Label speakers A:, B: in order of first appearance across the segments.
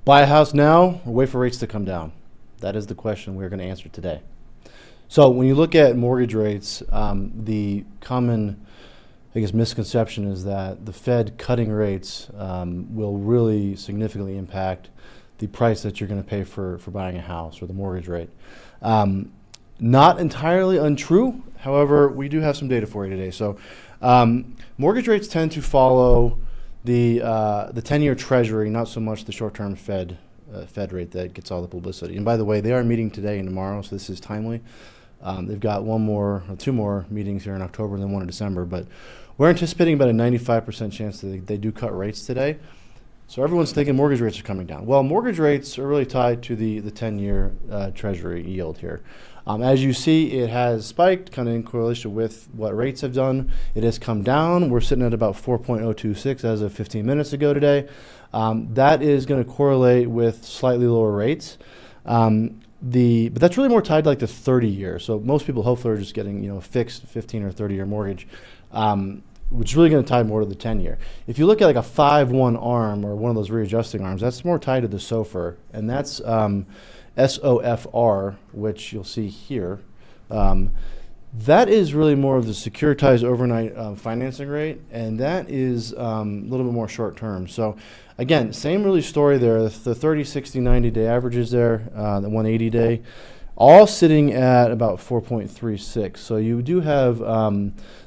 A: Buy a house now or wait for rates to come down? That is the question we're going to answer today. So when you look at mortgage rates, the common, misconception is that the Fed cutting rates will really significantly impact the price that you're going to pay for buying a house or the mortgage rate. Not entirely untrue. However, we do have some data for you today. So mortgage rates tend to follow the 10-year Treasury, not so much the short-term Fed rate that gets all the publicity. And by the way, they are meeting today and tomorrow, so this is timely. They've got two more meetings here in October and then one in December. But we're anticipating about a 95% chance that they do cut rates today. So everyone's thinking mortgage rates are coming down. Well, mortgage rates are really tied to the 10-year Treasury yield here. As you see, it has spiked kind of in correlation with what rates have done. It has come down. We're sitting at about 4.026 as of 15 minutes ago today. That is going to correlate with slightly lower rates. But that's really more tied to like the 30-year. So most people hopefully are just getting a fixed 15 or 30-year mortgage, which is really going to tie more to the 10-year. If you look at like a 5-1 arm or one of those readjusting arms, that's more tied to the SOFR, and that's SOFR, which you'll see here. That is really more of the securitized overnight financing rate, and that is a little bit more short term. So again, same really story there. The 30, 60, 90-day averages there, the 180-day, all sitting at about 4.36. So you do have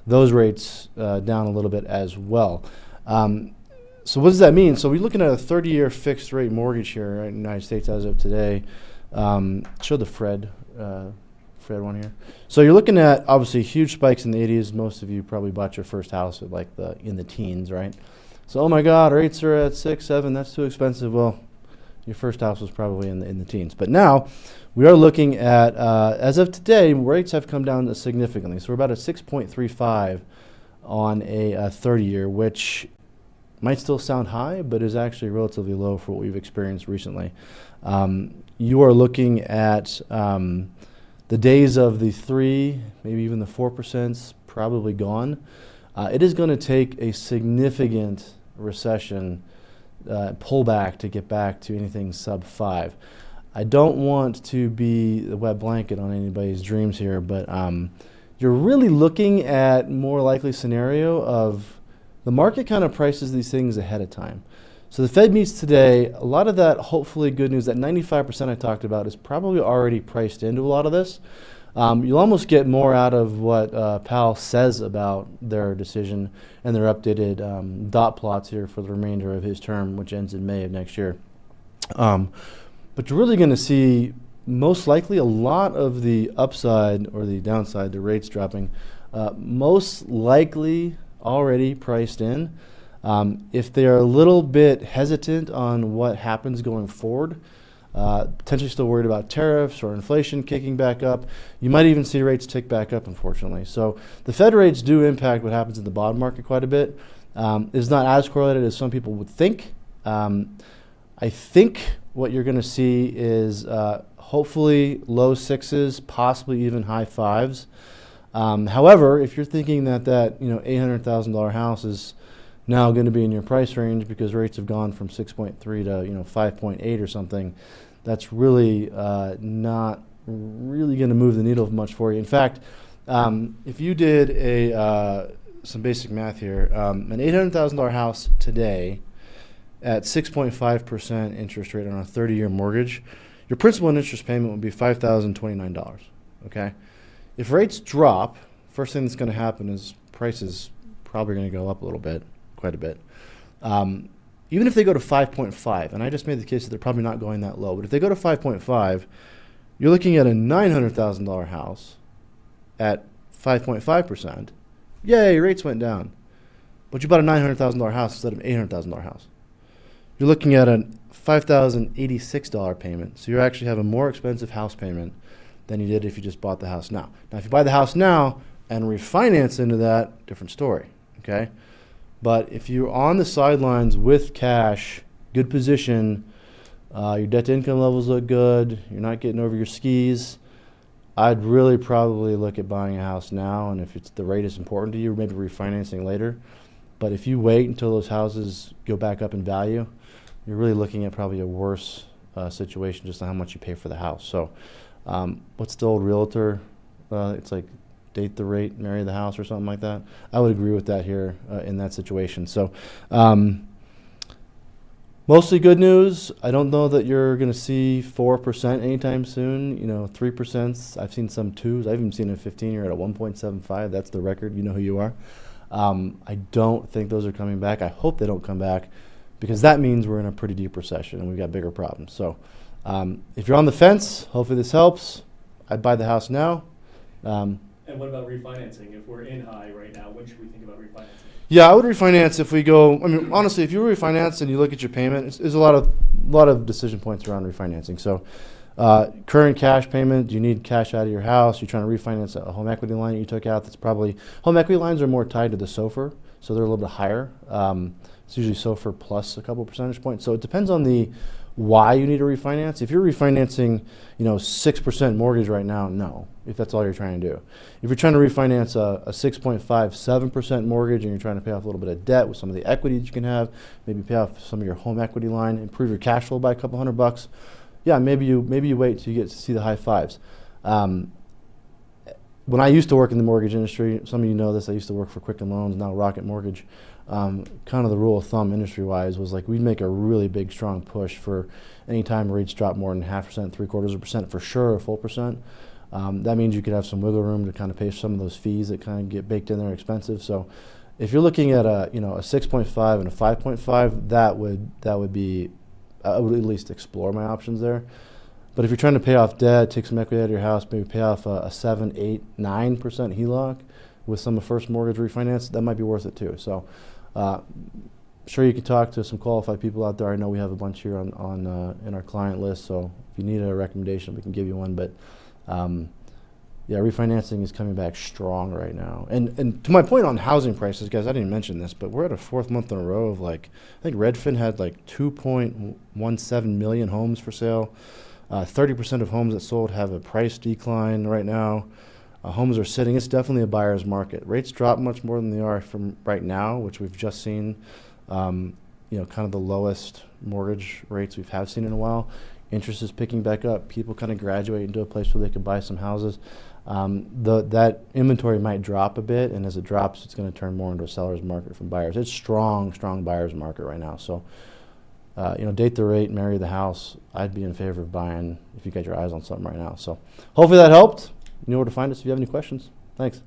A: those rates down a little bit as well. So what does that mean? So we're looking at a 30-year fixed rate mortgage here in the United States as of today. Show the Fred one here. So you're looking at obviously huge spikes in the 80s. Most of you probably bought your first house at like in the teens, right? So oh my God, rates are at 6, 7. That's too expensive. Well, your first house was probably in the teens. But now we are looking at as of today, rates have come down significantly. So we're about at 6.35 on a 30-year, which might still sound high, but is actually relatively low for what we've experienced recently. You are looking at the days of the 3, maybe even the 4% probably gone. It is going to take a significant recession pullback to get back to anything sub 5. I don't want to be the wet blanket on anybody's dreams here, but you're really looking at more likely scenario of the market kind of prices these things ahead of time. So the Fed meets today. A lot of that, hopefully good news, that 95% I talked about is probably already priced into a lot of this. You'll almost get more out of what Powell says about their decision and their updated dot plots here for the remainder of his term, which ends in May of next year. But you're really going to see most likely a lot of the upside or the downside, the rates dropping, most likely already priced in. If they are a little bit hesitant on what happens going forward, potentially still worried about tariffs or inflation kicking back up, you might even see rates tick back up, unfortunately. So the Fed rates do impact what happens in the bond market quite a bit. It's not as correlated as some people would think. I think what you're going to see is hopefully low 6s, possibly even high 5s. However, if you're thinking that $800,000 house is now going to be in your price range because rates have gone from 6.3 to 5.8 or something, that's really not really going to move the needle much for you. In fact, if you did some basic math here, an $800,000 house today at 6.5% interest rate on a 30-year mortgage, your principal and interest payment would be $5,029. Okay, if rates drop, first thing that's going to happen is prices probably going to go up a little bit. Quite a bit. Even if they go to 5.5, and I just made the case that they're probably not going that low, but if they go to 5.5, you're looking at a $900,000 house at 5.5%. Yay, rates went down. But you bought a $900,000 house instead of an $800,000 house. You're looking at a $5,086 payment, so you actually have a more expensive house payment than you did if you just bought the house now. Now, if you buy the house now and refinance into that, different story, okay? But if you're on the sidelines with cash, good position, your debt to income levels look good, you're not getting over your skis, I'd really probably look at buying a house now, and if the rate is important to you, maybe refinancing later. But if you wait until those houses go back up in value, you're really looking at probably a worse situation just on how much you pay for the house. So what's the old realtor? It's like date the rate, marry the house, or something like that. I would agree with that here in that situation. So mostly good news. I don't know that you're going to see 4% anytime soon. 3%. I've seen some 2s. I've even seen a 15-year at a 1.75. That's the record. You know who you are. I don't think those are coming back. I hope they don't come back, because that means we're in a pretty deep recession and we've got bigger problems. So if you're on the fence, hopefully this helps. I'd buy the house now.
B: And what about refinancing? If we're in high right now, when should we think about refinancing?
A: Yeah, I would refinance if we go. Honestly, if you refinance and you look at your payment, there's a lot of decision points around refinancing. So current cash payment, do you need cash out of your house? You're trying to refinance a home equity line that you took out. That's probably, home equity lines are more tied to the SOFR, so they're a little bit higher. It's usually SOFR plus a couple percentage points. So it depends on the why you need to refinance. If you're refinancing, 6% mortgage right now, no, if that's all you're trying to do. If you're trying to refinance a 6.57% mortgage and you're trying to pay off a little bit of debt with some of the equity that you can have, maybe pay off some of your home equity line, improve your cash flow by a couple $100, yeah, maybe you wait till you get to see the high fives. When I used to work in the mortgage industry, some of you know this, I used to work for Quicken Loans, now Rocket Mortgage. Kind of the rule of thumb industry-wise was like we'd make a really big, strong push for any time rates drop more than 0.5%, 0.75%, for sure, a full percent. That means you could have some wiggle room to kind of pay some of those fees that kind of get baked in there expensive. So if you're looking at a 6.5 and a 5.5, that would be, I would at least explore my options there. But if you're trying to pay off debt, take some equity out of your house, maybe pay off a 7, 8, 9% HELOC with some of first mortgage refinance, that might be worth it too. So sure, you can talk to some qualified people out there. I know we have a bunch here on in our client list, so if you need a recommendation, we can give you one. But yeah, refinancing is coming back strong right now. And to my point on housing prices, guys, I didn't mention this, but we're at a 4th month in a row of I think Redfin had 2.17 million homes for sale. 30% of homes that sold have a price decline right now. Homes are sitting. It's definitely a buyer's market. Rates drop much more than they are from right now, which we've just seen. Kind of the lowest mortgage rates we have seen in a while. Interest is picking back up. People kind of graduate into a place where they could buy some houses. That inventory might drop a bit, and as it drops, it's going to turn more into a seller's market from buyers. It's strong buyer's market right now. So, date the rate, marry the house. I'd be in favor of buying if you got your eyes on something right now. So, hopefully that helped. You know where to find us if you have any questions. Thanks.